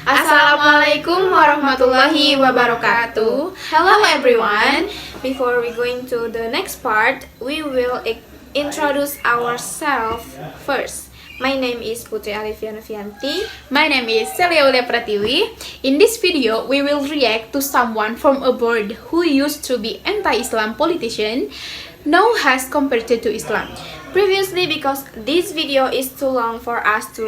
Assalamualaikum warahmatullahi wabarakatuh. Hello everyone. Before we go into the next part, we will introduce ourselves first. My name is Putri Alifya Novianti. My name is Seli Aulia Pratiwi. In this video, we will react to someone from abroad who used to be anti-Islam politician, now has converted to Islam. Previously, because this video is too long for us to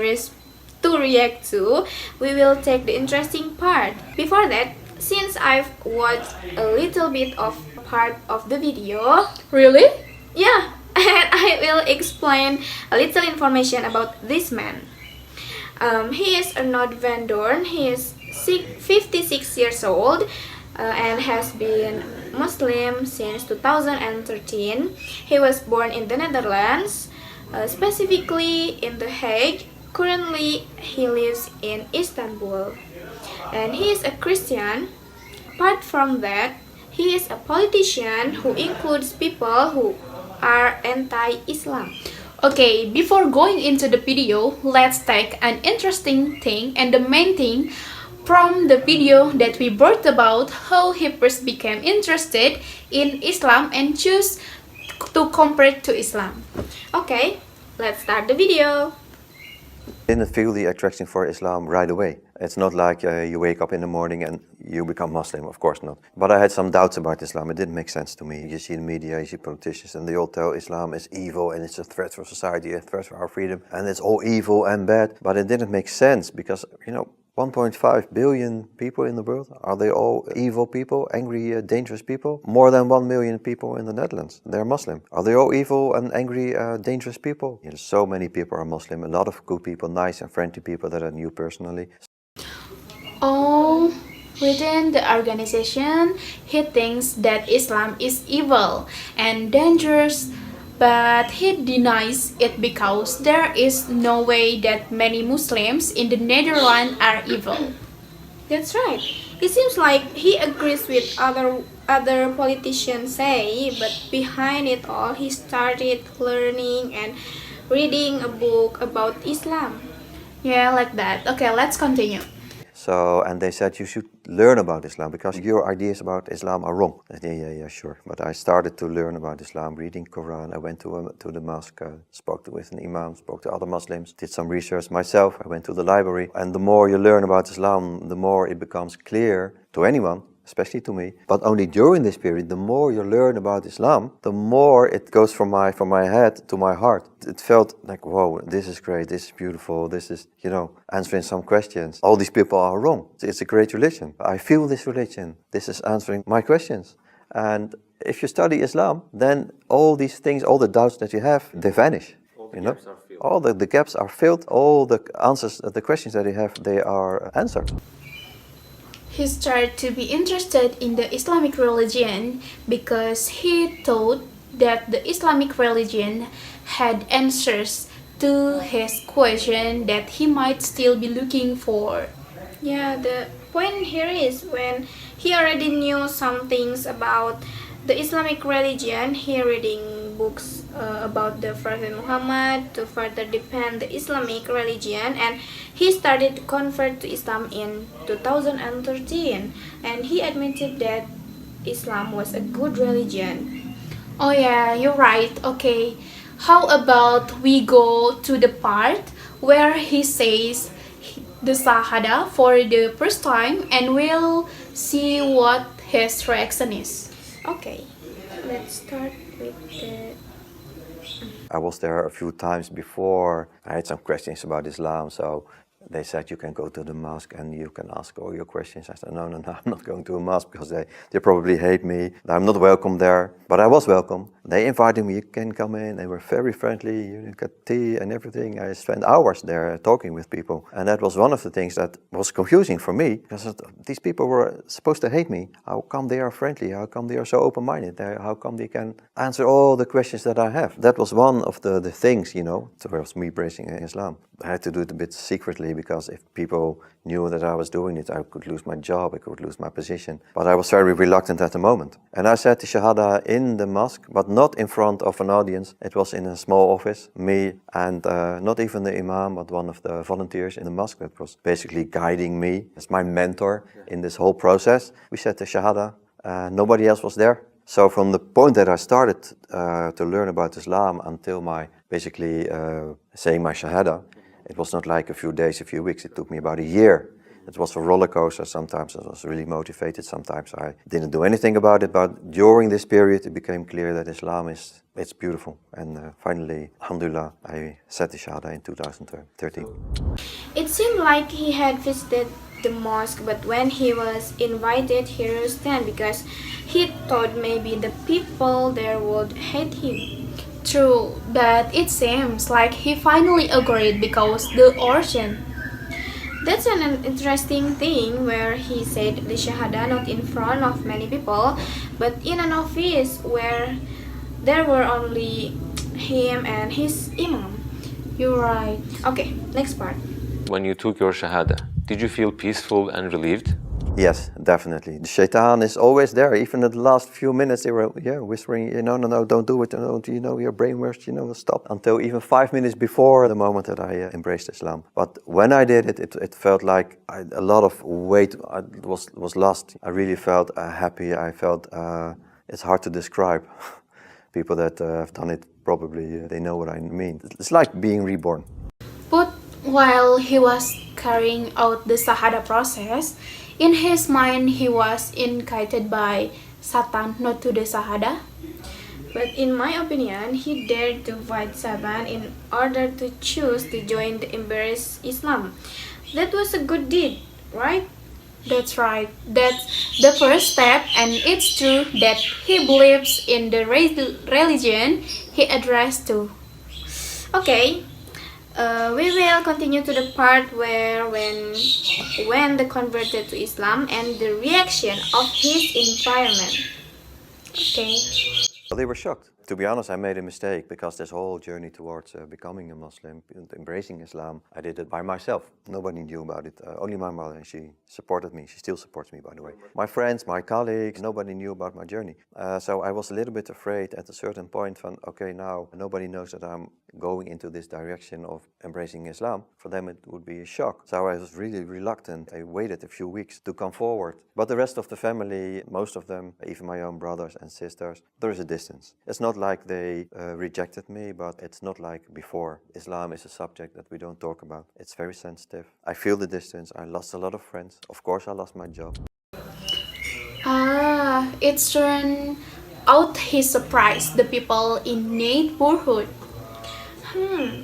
react to, we will take the interesting part. Before that, since I've watched a little bit of part of the video, Really? yeah, and I will explain a little information about this man. He is Arnold Van Doorn. He is 56 years old and has been Muslim since 2013. He was born in the Netherlands, specifically in The Hague. Currently, he lives in Istanbul, and he is a Christian. Apart from that, he is a politician who includes people who are anti-Islam. Okay, before going into the video, let's take an interesting thing and the main thing from the video that we brought about how he first became interested in Islam and choose to convert to Islam. Okay, let's start the video. Didn't feel the attraction for Islam right away. It's not like you wake up in the morning and you become Muslim, of course not. But I had some doubts about Islam. It didn't make sense to me. You see the media, you see politicians, and they all tell Islam is evil and it's a threat for society, a threat for our freedom, and it's all evil and bad. But it didn't make sense because, 1.5 billion people in the world, are they all evil people, angry, dangerous people? More than 1 million people in the Netherlands, they're Muslim. Are they all evil and angry, dangerous people? So many people are Muslim, a lot of good people, nice and friendly people that I knew personally. Oh, within the organization, he thinks that Islam is evil and dangerous, but he denies it because there is no way that many Muslims in the Netherlands are evil. That's right. It seems like he agrees with other politicians say, but behind it all, he started learning and reading a book about Islam. Yeah, like that. Okay, let's continue. So, and they said you should learn about Islam because your ideas about Islam are wrong. I said, yeah, sure. But I started to learn about Islam, reading Quran. I went to the mosque, spoke with an imam, spoke to other Muslims, did some research myself. I went to the library. And the more you learn about Islam, the more it becomes clear to anyone, especially to me. But only during this period, the more you learn about Islam, the more it goes from my head to my heart. It felt like, whoa, this is great, this is beautiful, this is, answering some questions. All these people are wrong. It's a great religion. I feel this religion. This is answering my questions. And if you study Islam, then all these things, all the doubts that you have, they vanish. All the gaps are filled. All the answers, the questions that you have, they are answered. He started to be interested in the Islamic religion because he thought that the Islamic religion had answers to his question that he might still be looking for. Yeah, the point here is when he already knew some things about the Islamic religion, he reading books about the Prophet Muhammad to further defend the Islamic religion, and he started to convert to Islam in 2013, and he admitted that Islam was a good religion. Oh yeah, you're right. Okay, how about we go to the part where he says the Shahada for the first time and we'll see what his reaction is. Okay, let's start with the... I was there a few times before. I had some questions about Islam, so they said you can go to the mosque and you can ask all your questions. I said, no, I'm not going to a mosque because they probably hate me. I'm not welcome there. But I was welcome. They invited me, you can come in. They were very friendly, you got tea and everything. I spent hours there talking with people. And that was one of the things that was confusing for me, because these people were supposed to hate me. How come they are friendly? How come they are so open-minded? How come they can answer all the questions that I have? That was one of the things, towards me embracing Islam. I had to do it a bit secretly because if people knew that I was doing it, I could lose my job, I could lose my position. But I was very reluctant at the moment. And I said the Shahada in the mosque, but not in front of an audience. It was in a small office, me and not even the imam, but one of the volunteers in the mosque that was basically guiding me as my mentor in this whole process. We said the Shahada, nobody else was there. So from the point that I started to learn about Islam until my basically saying my Shahada, it was not like a few days, a few weeks. It took me about a year. It was a roller coaster. Sometimes I was really motivated. Sometimes I didn't do anything about it. But during this period, it became clear that Islam it's beautiful. And finally, alhamdulillah, I said the Shahada in 2013. It seemed like he had visited the mosque, but when he was invited, he resisted because he thought maybe the people there would hate him. True, but it seems like he finally agreed because the origin. That's an interesting thing where he said the Shahada not in front of many people, but in an office where there were only him and his imam. You're right. Okay, next part. When you took your Shahada, did you feel peaceful and relieved? Yes, definitely. The shaitan is always there. Even in the last few minutes, they were whispering, no, don't do it. Don't, you're brainwashed, stop. Until even 5 minutes before the moment that I embraced Islam. But when I did it, it felt like a lot of weight was lost. I really felt happy. I felt, it's hard to describe. People that have done it, probably they know what I mean. It's like being reborn. But while he was carrying out the Shahada process, in his mind he was indicated by Satan not to the Shahada. But in my opinion, he dared to fight Satan in order to choose to join the embrace Islam. That was a good deed, right? That's right. That's the first step, and it's true that he believes in the religion he addressed to. Okay, we will continue to the part where when the converted to Islam and the reaction of his environment. Okay. Well, they were shocked. To be honest, I made a mistake because this whole journey towards becoming a Muslim, embracing Islam, I did it by myself. Nobody knew about it. Only my mother, and she supported me. She still supports me, by the way. My friends, my colleagues, nobody knew about my journey. So I was a little bit afraid at a certain point from, okay, now nobody knows that I'm going into this direction of embracing Islam. For them, it would be a shock. So I was really reluctant. I waited a few weeks to come forward. But the rest of the family, most of them, even my own brothers and sisters, there is a distance. It's not like they rejected me, but it's not like before. Islam is a subject that we don't talk about. It's very sensitive. I feel the distance. I lost a lot of friends. Of course, I lost my job. It's turned out he surprised the people in neighborhood.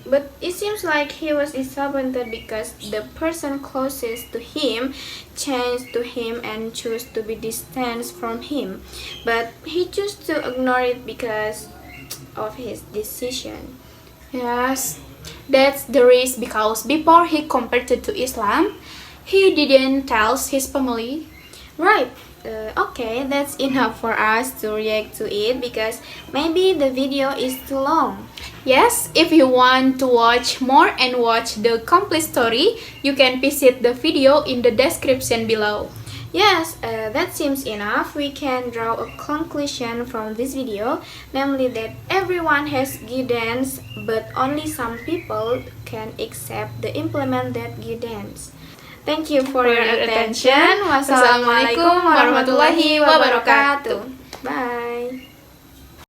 But it seems like he was disappointed because the person closest to him changed to him and chose to be distant from him. But he chose to ignore it because of his decision. Yes, that's the risk because before he converted to Islam, he didn't tell his family. Right. Okay, that's enough for us to react to it because maybe the video is too long. Yes, if you want to watch more and watch the complete story, you can visit the video in the description below. Yes, that seems enough. We can draw a conclusion from this video, namely that everyone has guidance, but only some people can accept the implement that guidance. Thank you for your attention. Wassalamualaikum warahmatullahi wabarakatuh. Bye.